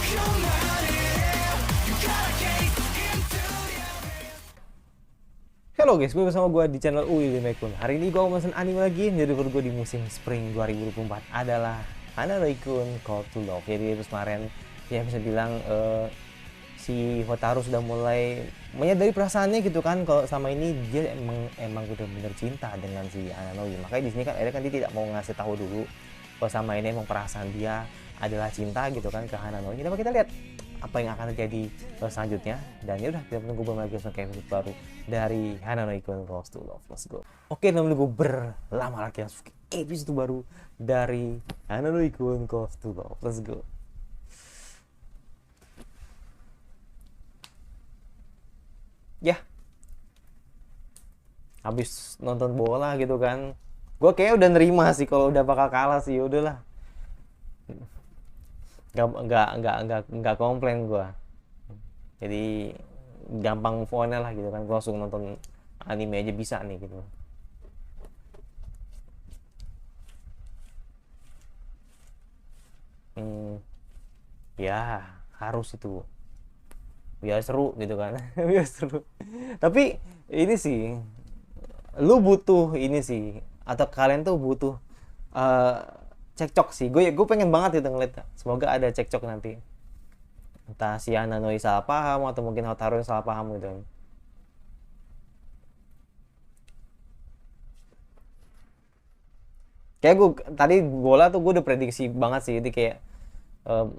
Halo guys, gue bersama gue di channel Uwi Mekun. Hari ini gue mau mesen anime lagi. Jadi menurut gue di musim Spring 2024 adalah Hanano-kun Call to Love. Jadi terus kemarin ya bisa bilang si Hotaru sudah mulai menyadari perasaannya gitu kan, kalau sama ini dia emang benar-benar cinta dengan si Hanano. Makanya di sini kan akhirnya kan dia tidak mau ngasih tahu dulu kalau sama ini emang perasaan dia adalah cinta gitu kan ke Hanano. Jadi kita lihat apa yang akan terjadi selanjutnya, dan ya udah kita menunggu lagi kayak episode baru dari Hanano-kun Call to Love. Let's go. Oke, menunggu berlama lagi langsung ke episode baru dari Hanano-kun Call to Love. Let's go. Ya, habis nonton bola gitu kan, gue kayak udah nerima sih kalau udah bakal kalah sih. Ya udahlah, nggak komplain gue. Jadi gampang move on lah gitu kan, gue langsung nonton anime aja bisa nih gitu. Ya harus itu biar seru gitu kan. Biar seru. Tapi ini sih, lu butuh ini sih, atau kalian tuh butuh uh, cekcok sih. Gue pengen banget gitu ngeliat, semoga ada cekcok nanti, entah si Hanano salah paham atau mungkin Hotaru salah paham gitu. Kayak gue tadi bola tuh gue udah prediksi banget sih. Jadi kayak um,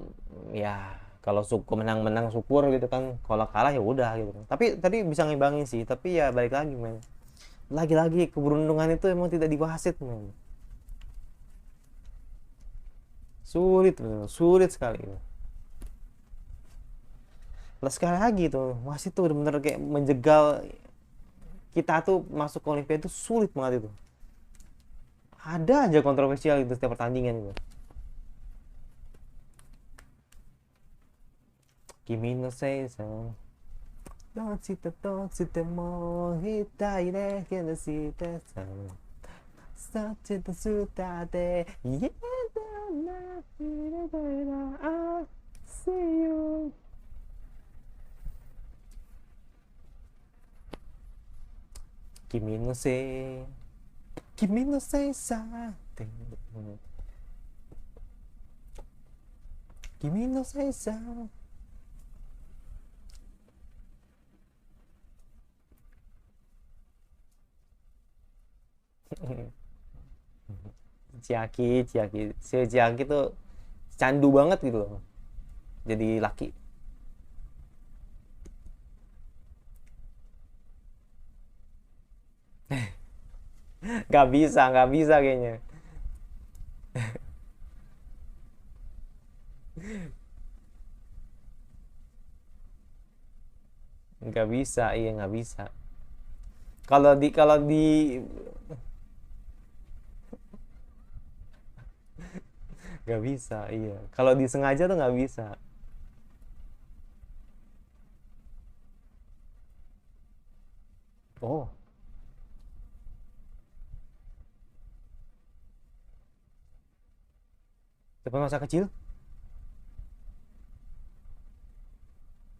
ya kalau suku menang-menang syukur gitu kan, kalau kalah ya udah gitu kan. Tapi tadi bisa ngimbangin sih, tapi ya balik lagi men, lagi-lagi keberuntungan itu emang tidak diwasit men. Sulit men. Sulit sekali. Lah sekali lagi tuh wasit tuh bener-bener kayak menjegal kita tuh masuk ke Olimpiade itu sulit banget itu. Ada aja kontroversial itu setiap pertandingan itu. Kimi no Sei-san, don't sit don't sit mo hitai de kenashite san, such the suta de yeah na I see you. Kimi no sei, Kimi no Sei-san, Kimi no Sei-san. Si Ciaki tuh candu banget gitu loh jadi laki. Nggak bisa kayaknya. Nggak bisa, iya nggak bisa. Kalau di nggak bisa, iya. Kalau disengaja tuh nggak bisa. Oh, tapi masa kecil.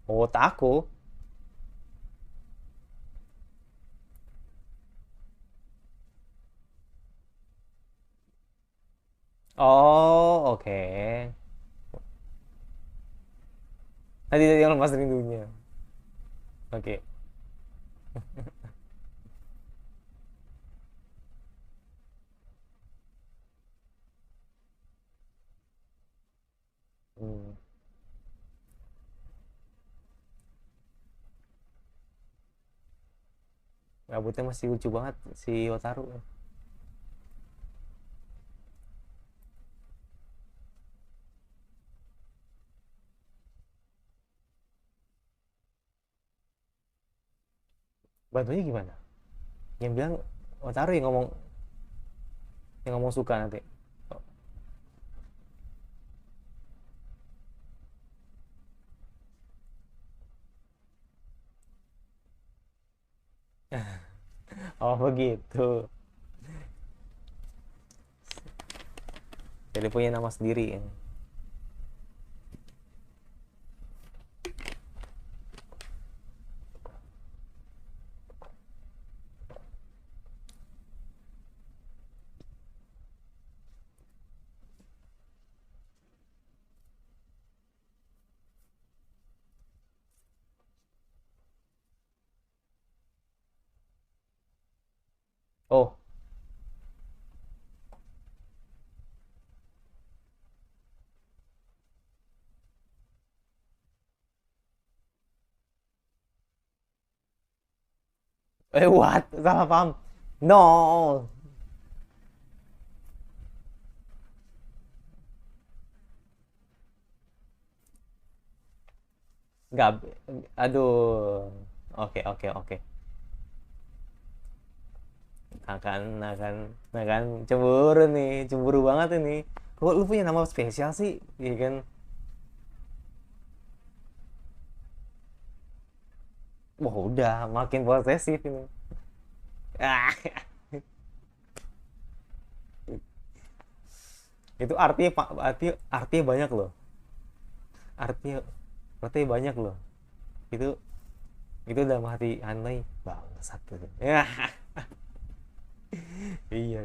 Oh, tako. Oh, oke. Tadi yang lemas rindunya. Oke. Hmm. Rambutnya masih lucu banget si Otaru. Bantunya gimana? Yang bilang Otaru yang ngomong suka nanti. Oh begitu. Jadi punya nama sendiri ya. Oh, what? Salah paham. No. Nggak, aduh. Oke, oke, oke. Nah kan, cemburu nih, cemburu banget ini. Kok lu punya nama spesial sih? Iya kan? Wah, udah makin posesif ini. Ah, itu artinya pak, artinya banyak loh. Artinya artinya banyak loh. Itu itu dalam hati Hanley bangsat gitu. Ya, iya,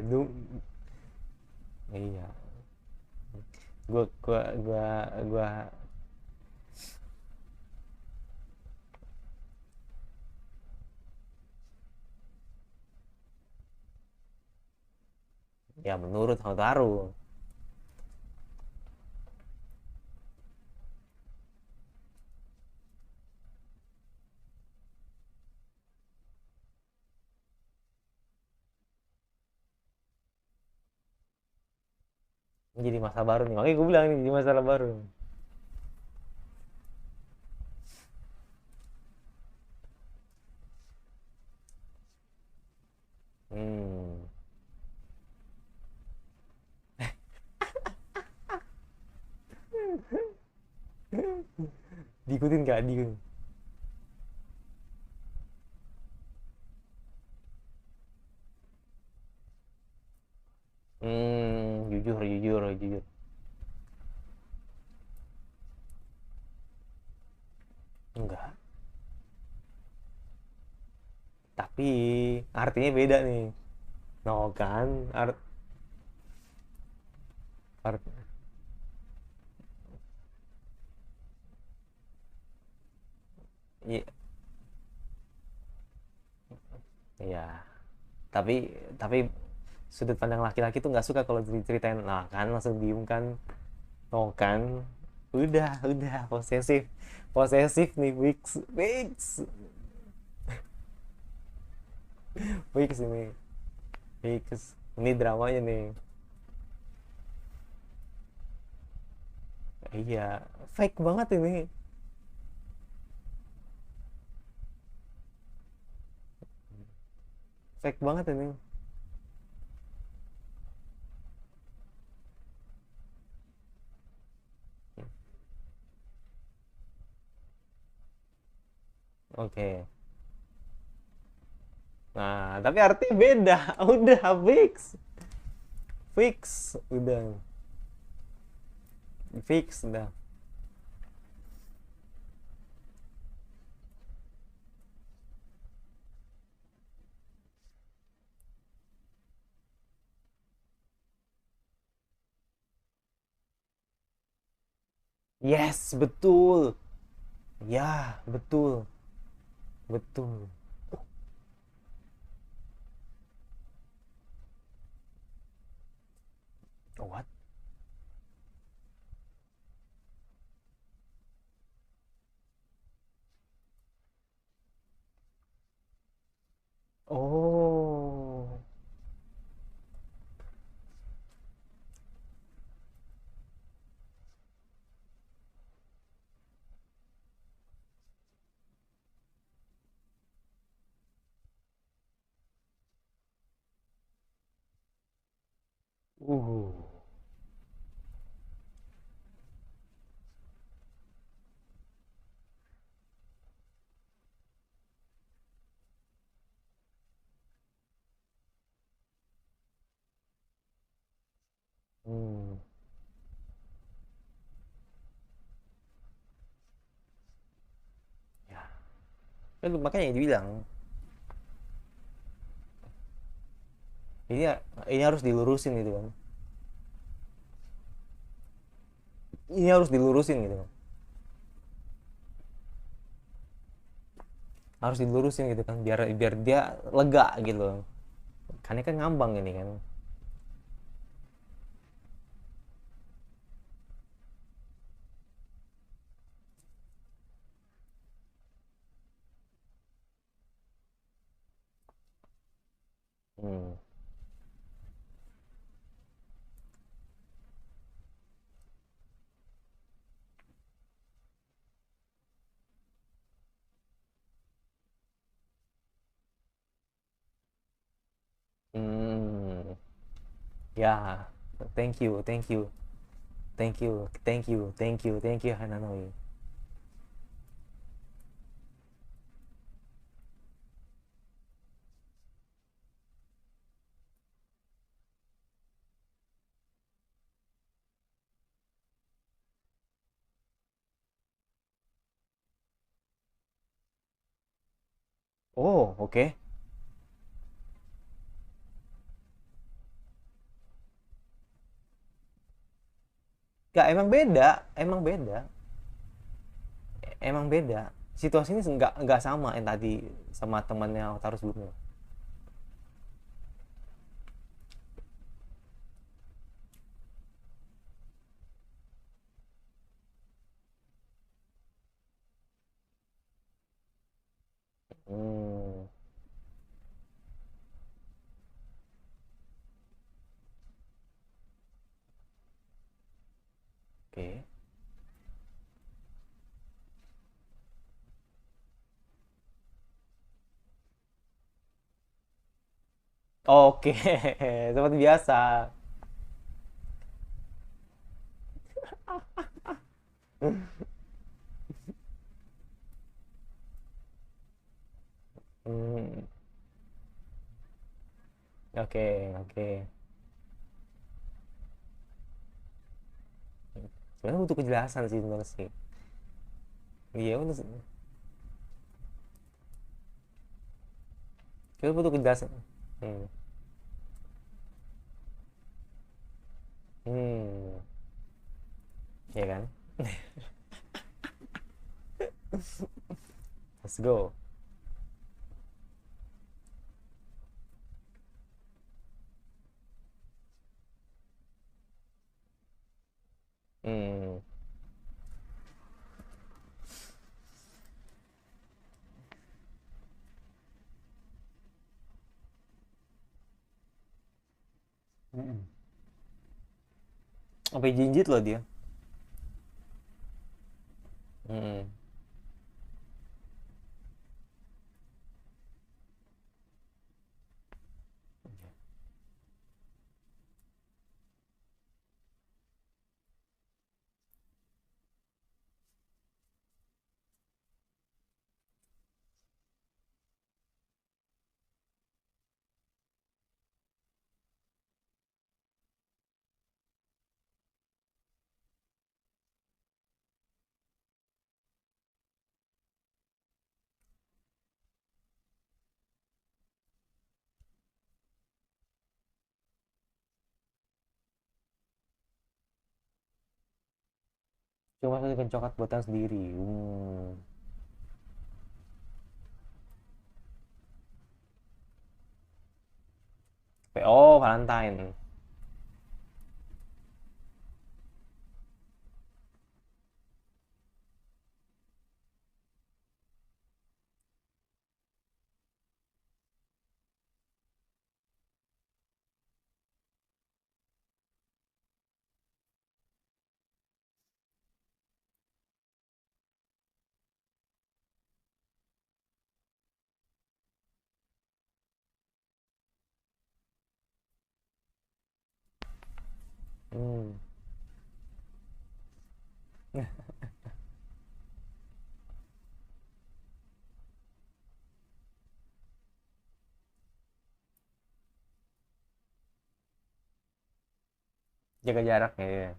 iya. Gua ya menurut Hotaru. Jadi masa baru nih. Makanya gue bilang ini jadi masalah baru. Hmm. Diikutin gak? Diikutin. Jujur, jujur, jujur. Enggak. Tapi artinya beda nih. No kan? Art, iya, iya. Tapi sudut pandang laki-laki tuh nggak suka kalau diceritain. Nah kan langsung diem kan. No kan? Udah posesif. Posesif nih, Wix. Wix. Wix ini. Wix. Ini dramanya nih. Iya, fake banget ini. Fake banget ini. Oke. Nah, tapi arti beda. Udah fix. Fix. Udah. Fix udah. Yes, betul. Ya, betul. Betul. What? Oh. Uh. Hmm. Ya. Kan makanya dibilang ini ini harus dilurusin gitu kan. Ini harus dilurusin gitu kan. Harus dilurusin gitu kan biar biar dia lega gitu. Karena kan ngambang ini kan. Hmm. Hmm. Ya, thank you, thank you, thank you, thank you, thank you, thank you, Hananoi. Oh, oke. Gak, emang beda, emang beda. Situasinya nggak sama yang tadi sama temannya Otaru sebelumnya. Hmm, oke. Oke, seperti biasa. Hmm, oke, oke. Sebenarnya butuh kejelasan sih sebenarnya sih. Iya, kita butuh kejelasan. Hmm, hmm, ya kan? Let's go. Hmm, sampai jinjit loh dia. Hmm, cuma masukin coklat buatan sendiri. Hmm. Oh, Valentine. Hmm. Jaga jarak ya.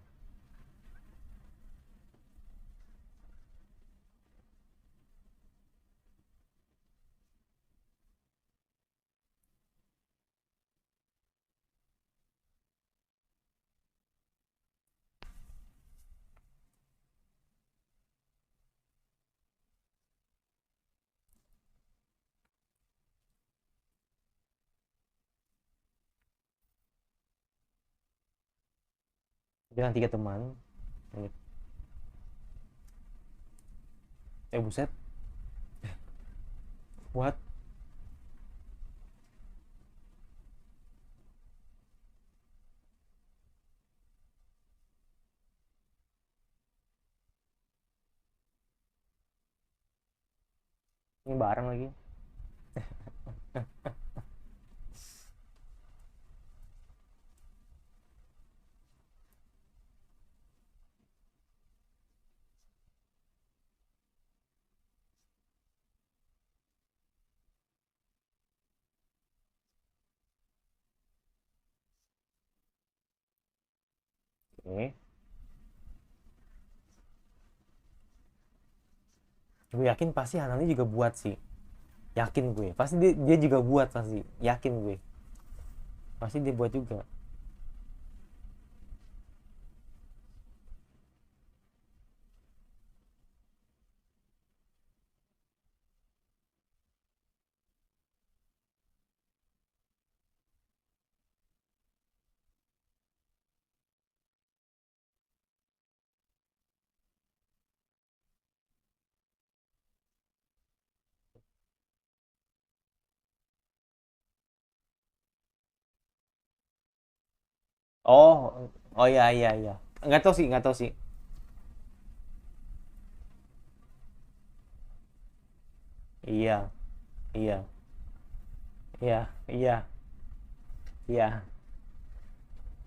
bilang 3 teman. Buset, what? Ini bareng lagi. Oke. Gue yakin pasti Hanani juga buat sih. Yakin gue. Pasti dia juga buat pasti. Yakin gue. Pasti dia buat juga. Oh, oh iya iya iya. Nggak tahu sih, nggak tahu sih. Iya, iya, iya, iya, iya,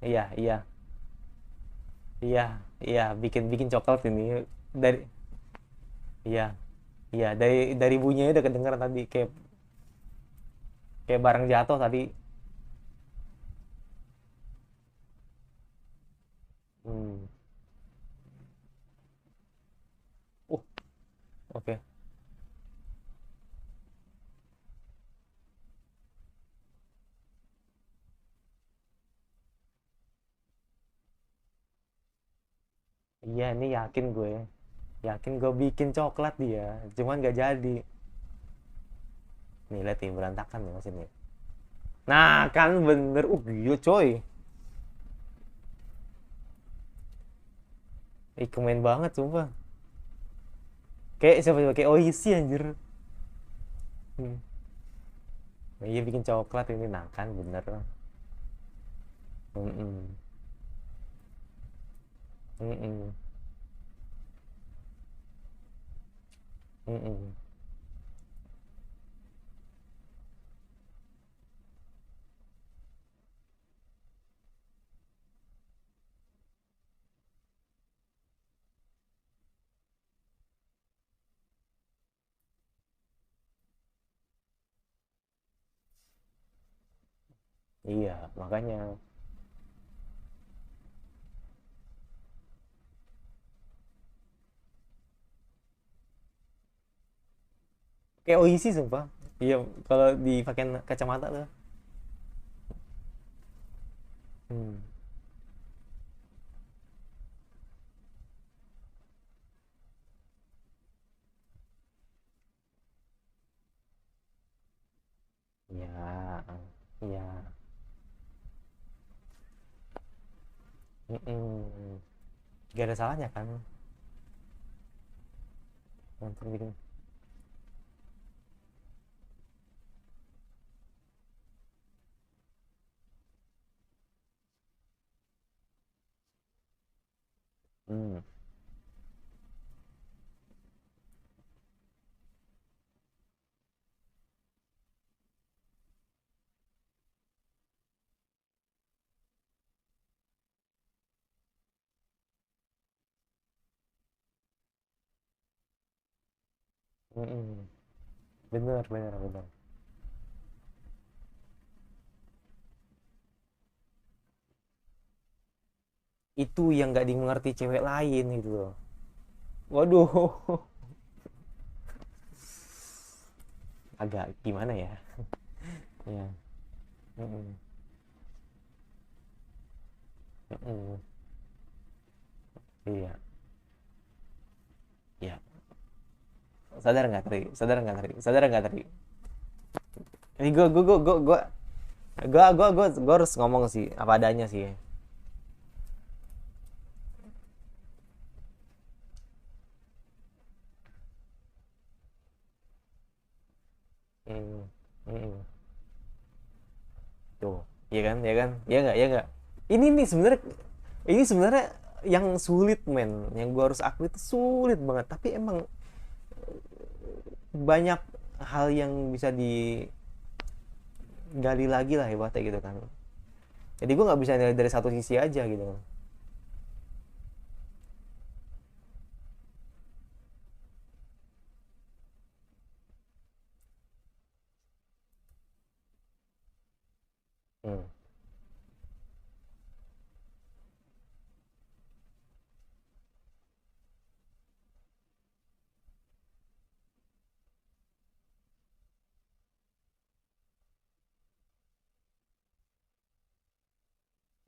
iya, iya, iya, iya. Bikin bikin coklat ini dari, iya, iya, dari bunyinya udah kedengeran tadi kayak kayak barang jatuh tadi. Hmm. Uh, oke. Iya, ini yakin gue. Yakin gue bikin coklat dia, cuman gak jadi. Nih lihat nih berantakan nih mesinnya. Nah kan bener, gila coy. Keren banget sumpah. Kayak siapa siapa kayak Oishi anjir. Hmm. Nah, iya bikin coklat ini, nah kan bener. Mm-mm. Mm-mm. Mm-mm. Iya makanya kayak Oishi sumpah. Iya, kalau dipakai kacamata tuh. Hmm. Iya, iya. Mm-mm. Gak ada salahnya kan untuk bikin. Hmm. Mm-mm. Bener bener bener. Itu yang nggak dimengerti cewek lain gitu loh. Waduh. Agak gimana ya. Iya. Mm-mm. Mm-mm. Iya. Iya. Sadar nggak tadi, sadar nggak tadi, sadar nggak tadi. Ini gue harus ngomong sih apa adanya sih. Hmm. Hmm. Tuh, ya kan, ya kan, ya nggak, ya nggak. Ini nih sebenarnya, ini sebenarnya yang sulit men, yang gua harus akui itu sulit banget. Tapi emang banyak hal yang bisa digali lagi lah hebatnya gitu kan. Jadi gua nggak bisa nilai dari satu sisi aja gitu. Hmm.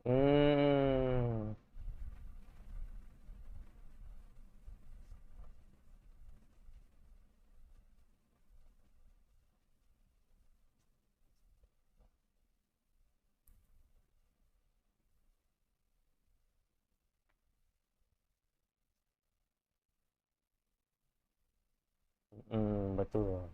Hmm. Hmm, betul.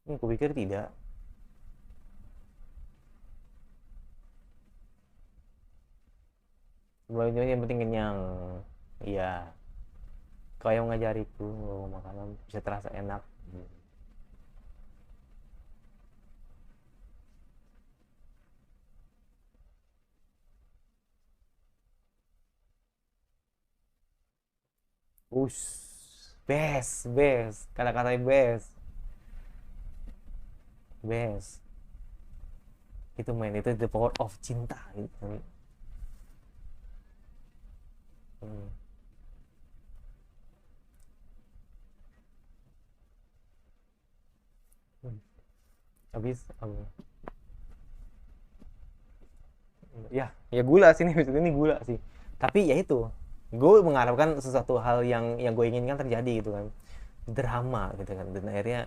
Kupikir tidak. Sebenarnya yang penting kenyang. Iya, kau yang ngajariku makanan bisa terasa enak. Best, best. Kata-katanya best, best. Itu main itu the power of cinta gitu kan. Hmm. Hmm. Habis, ya, ya gula sih nih, maksudnya ini gula sih. Tapi ya itu, gue mengharapkan sesuatu hal yang gue inginkan terjadi gitu kan, drama gitu kan, dan akhirnya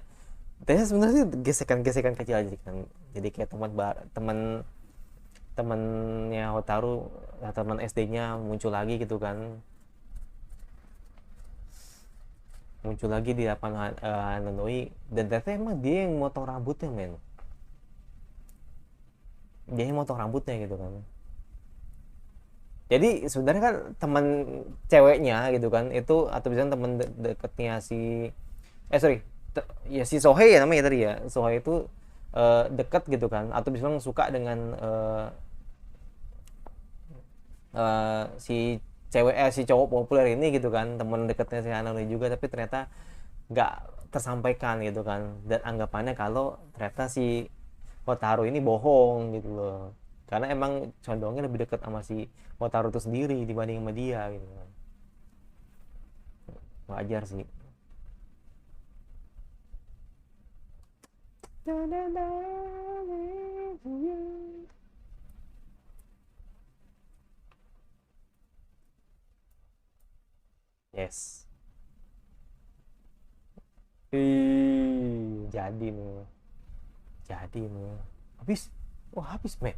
ternyata sebenarnya gesekan-gesekan kecil aja kan. Jadi kayak teman temannya Hotaru, teman SD-nya muncul lagi gitu kan, muncul lagi di lapangan Hanoi, dan ternyata emang dia yang motong rambutnya men, dia yang motong rambutnya gitu kan. Jadi sebenarnya kan teman ceweknya gitu kan itu, atau misalnya teman deketnya si, sorry, ya si Sohei ya namanya tadi ya, Sohei itu deket gitu kan, atau misalnya suka dengan si cewek, si cowok populer ini gitu kan, teman dekatnya si Hanoi juga, tapi ternyata nggak tersampaikan gitu kan, dan anggapannya kalau ternyata si Hotaru ini bohong gitu loh, karena emang condongnya lebih dekat sama si Hotaru itu sendiri dibanding sama dia gitu kan. Wajar sih. Yes. Jadi nih, jadi nih. Habis, wah habis men,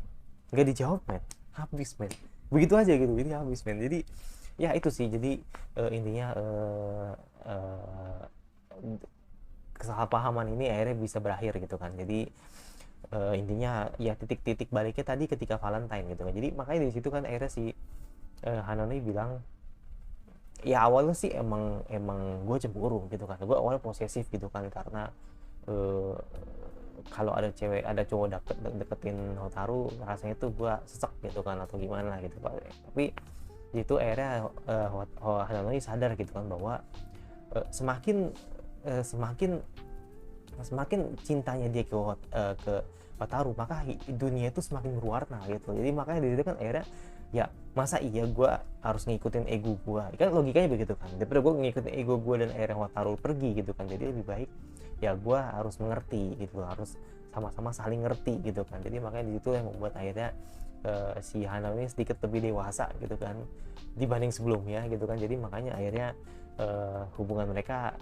nggak dijawab men, habis men, begitu aja gitu, ini habis men. Jadi ya itu sih, jadi intinya kesalahpahaman ini akhirnya bisa berakhir gitu kan. Jadi intinya ya titik-titik baliknya tadi ketika Valentine gitu kan. Jadi makanya di situ kan akhirnya si Hanone bilang, ya awalnya sih emang emang gue cemburu gitu kan, gue awalnya posesif gitu kan, karena eh, kalau ada cewek, ada cowok deketin Hotaru, rasanya tuh gue sesek gitu kan, atau gimana gitu pak. Tapi itu akhirnya Hanoi sadar gitu kan, bahwa semakin semakin semakin cintanya dia ke Hotaru, maka dunia itu semakin berwarna gitu. Jadi makanya dari itu kan akhirnya, ya masa iya gue harus ngikutin ego gue, kan logikanya begitu kan, daripada gue ngikutin ego gue dan akhirnya Wataru pergi gitu kan. Jadi lebih baik ya gue harus mengerti gitu, harus sama-sama saling ngerti gitu kan. Jadi makanya di situ yang membuat akhirnya si Hana ini sedikit lebih dewasa gitu kan dibanding sebelumnya gitu kan, jadi makanya akhirnya hubungan mereka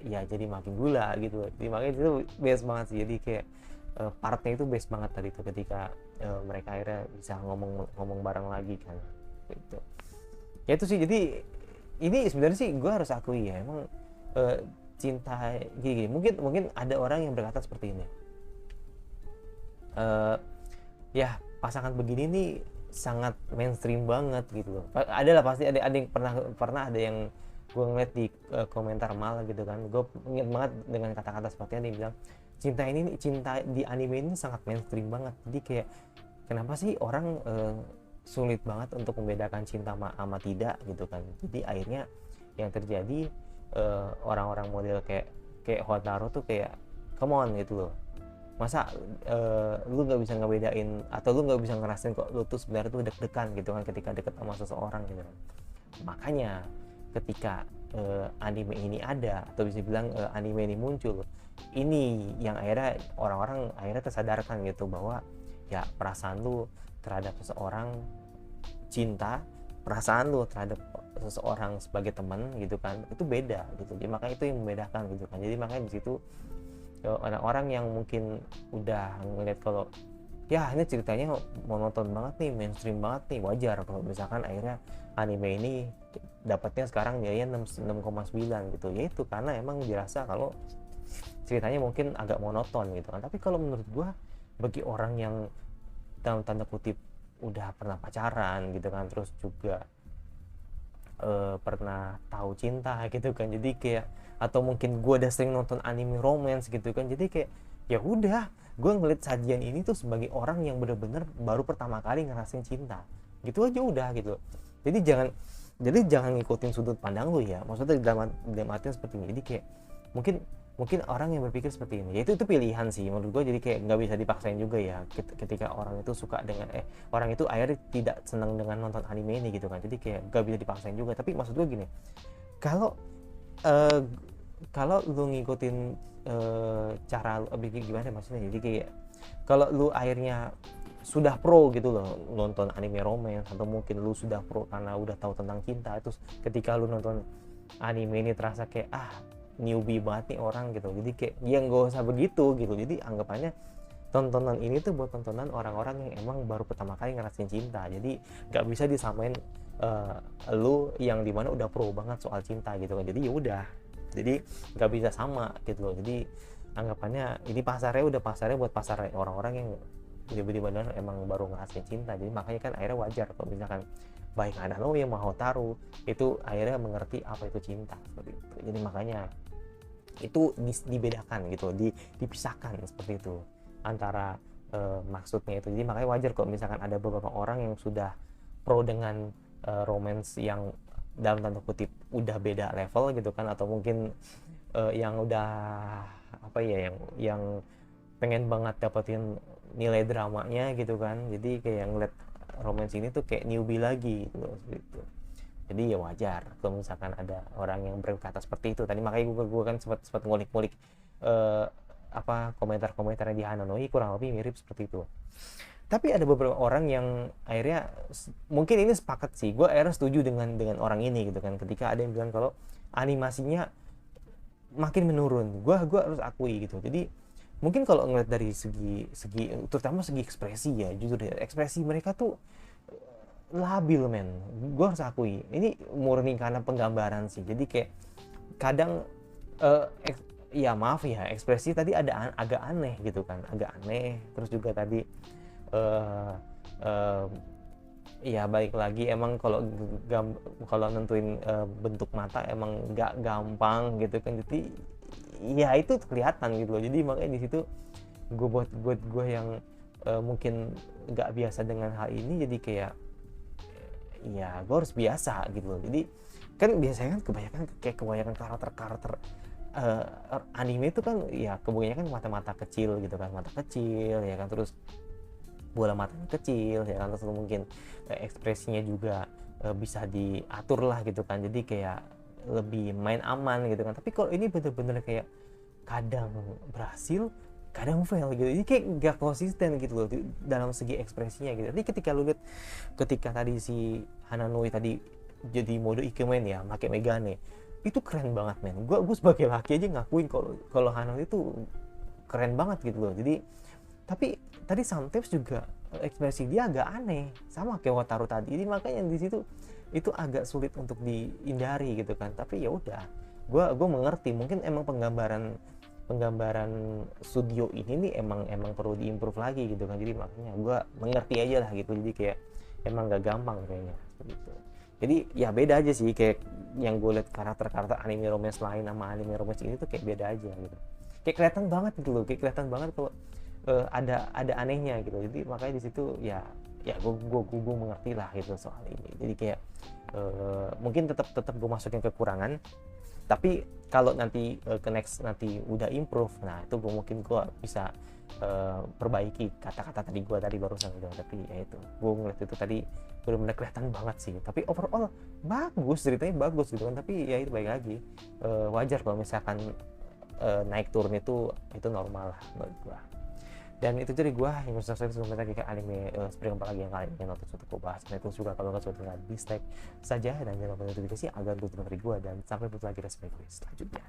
ya jadi makin gula gitu. Jadi makanya itu best banget sih, jadi kayak partnya itu best banget tadi tuh ketika mereka akhirnya bisa ngomong bareng lagi kan gitu. Ya itu sih, jadi ini sebenarnya sih gue harus akui ya emang cinta gini, mungkin ada orang yang berkata seperti ini, ya pasangan begini nih sangat mainstream banget gitu loh. Adalah pasti ada yang pernah ada yang gue ngeliat di komentar malah gitu kan, gue inget banget dengan kata-kata seperti dia bilang cinta di anime ini sangat mainstream banget. Jadi kayak kenapa sih orang sulit banget untuk membedakan cinta sama tidak gitu kan. Jadi akhirnya yang terjadi orang-orang model kayak Hotaro tuh kayak come on gitu loh, masa lu nggak bisa ngebedain atau lu nggak bisa ngerasain kok lu tuh sebenarnya tuh deg-degan gitu kan ketika deket sama seseorang gitu kan. Makanya ketika anime ini ada atau bisa bilang anime ini muncul, ini yang akhirnya orang-orang akhirnya tersadarkan gitu bahwa ya perasaan lu terhadap seseorang cinta, perasaan lu terhadap seseorang sebagai teman gitu kan itu beda gitu. Jadi makanya itu yang membedakan gitu kan. Jadi makanya di situ orang-orang yang mungkin udah ngeliat kalau ya ini ceritanya monoton banget nih, mainstream banget nih, wajar kalau misalkan akhirnya anime ini dapatnya sekarang nilainya 6,9 gitu. Ya itu karena emang dirasa kalau ceritanya mungkin agak monoton gitu kan. Tapi kalau menurut gua bagi orang yang dalam tanda kutip udah pernah pacaran gitu kan, terus juga pernah tahu cinta gitu kan, jadi kayak atau mungkin gue udah sering nonton anime romance gitu kan, jadi kayak ya udah gue ngeliat sajian ini tuh sebagai orang yang bener-bener baru pertama kali ngerasain cinta gitu aja udah gitu. Jadi jangan ngikutin sudut pandang lu ya, maksudnya dalam artian seperti ini. Jadi kayak mungkin orang yang berpikir seperti ini, yaitu itu pilihan sih menurut gue. Jadi kayak nggak bisa dipaksain juga ya ketika orang itu suka dengan orang itu akhirnya tidak senang dengan nonton anime ini gitu kan. Jadi kayak nggak bisa dipaksain juga. Tapi maksud gue gini, kalau lu ngikutin cara lu gimana maksudnya, jadi kayak kalau lu akhirnya sudah pro gitu loh nonton anime romance, atau mungkin lu sudah pro karena udah tahu tentang cinta, terus ketika lu nonton anime ini terasa kayak newbie banget nih orang gitu, jadi kayak ya nggak usah begitu gitu. Jadi anggapannya tontonan ini tuh buat tontonan orang-orang yang emang baru pertama kali ngerasain cinta. Jadi nggak bisa disamain lu yang dimana udah pro banget soal cinta gitu kan. Jadi ya udah, jadi nggak bisa sama gitu loh. Jadi anggapannya ini pasarnya buat pasar orang-orang yang benar-benar emang baru ngerasain cinta. Jadi makanya kan akhirnya wajar kalau misalkan baik Hanano yang mau taruh itu akhirnya mengerti apa itu cinta seperti itu. Jadi makanya itu dibedakan gitu, dipisahkan seperti itu antara maksudnya itu. Jadi makanya wajar kalau misalkan ada beberapa orang yang sudah pro dengan romance yang dalam tanda kutip udah beda level gitu kan, atau mungkin yang udah apa ya, yang pengen banget dapetin nilai dramanya gitu kan. Jadi kayak ngeliat romance ini tuh kayak newbie lagi gitu. Jadi ya wajar kalau misalkan ada orang yang berkata seperti itu tadi. Makanya gue kan sempat ngulik-ngulik komentar-komentarnya di Hananoi, kurang lebih mirip seperti itu. Tapi ada beberapa orang yang akhirnya mungkin ini sepakat sih, gue akhirnya setuju dengan orang ini gitu kan, ketika ada yang bilang kalau animasinya makin menurun. Gue harus akui gitu. Jadi mungkin kalau ngeliat dari segi terutama segi ekspresi ya, jujur deh, ekspresi mereka tuh labil men. Gue harus akui ini murni karena penggambaran sih. Jadi kayak kadang ya maaf ya, ekspresi tadi ada agak aneh gitu kan, agak aneh. Terus juga tadi ya balik lagi emang kalau nentuin bentuk mata emang nggak gampang gitu kan. Jadi ya itu kelihatan gitu loh. Jadi makanya di situ gue yang mungkin nggak biasa dengan hal ini, jadi kayak ya gue harus biasa gitu loh. Jadi kan biasanya kan kebanyakan karakter anime itu kan ya kebanyakan mata kecil gitu kan, mata kecil ya kan, terus bola matanya kecil ya kan, terus mungkin ekspresinya juga bisa diatur lah gitu kan. Jadi kayak lebih main aman gitu kan. Tapi kalau ini bener-bener kayak kadang berhasil, kadang fail gitu. Ini kayak gak konsisten gitu loh dalam segi ekspresinya gitu. Jadi ketika lu lihat ketika tadi si Hananoi tadi jadi mode Ikemen ya, pakai Megane, itu keren banget men. Gue sebagai laki aja ngakuin kalau Hananoi itu keren banget gitu loh. Jadi tapi tadi sometimes juga ekspresi dia agak aneh sama kayak Wataru tadi. Jadi makanya di situ itu agak sulit untuk dihindari gitu kan. Tapi ya udah, gue mengerti mungkin emang penggambaran studio ini nih emang perlu diimprove lagi gitu kan. Jadi makanya gue mengerti aja lah gitu. Jadi kayak emang gak gampang kayaknya gitu. Jadi ya beda aja sih, kayak yang gue liat karakter anime romance lain sama anime romance ini tuh kayak beda aja gitu. Kayak kelihatan banget gitu loh, kayak kelihatan banget kalau ada anehnya gitu. Jadi makanya di situ ya gue mengerti lah gitu soal ini. Jadi kayak mungkin tetap gue masukin kekurangan, tapi kalau nanti ke next nanti udah improve, nah itu gue bisa perbaiki kata-kata tadi gue tadi barusan gitu. Tapi ya itu gue ngeliat itu tadi benar-benar kelihatan banget sih. Tapi overall bagus, ceritanya bagus gitu kan. Tapi ya itu baik lagi, wajar kalau misalkan naik turun itu normal lah menurut gue. Dan itu jadi gue yang bisa saya sebelum kita ke anime Spring apalagi yang kali ini nonton suatu bahas. Nah itu juga kalau nggak suatu dislike saja dan jangan lupa notifikasi agar untuk dari gue, dan sampai bertemu lagi di video selanjutnya.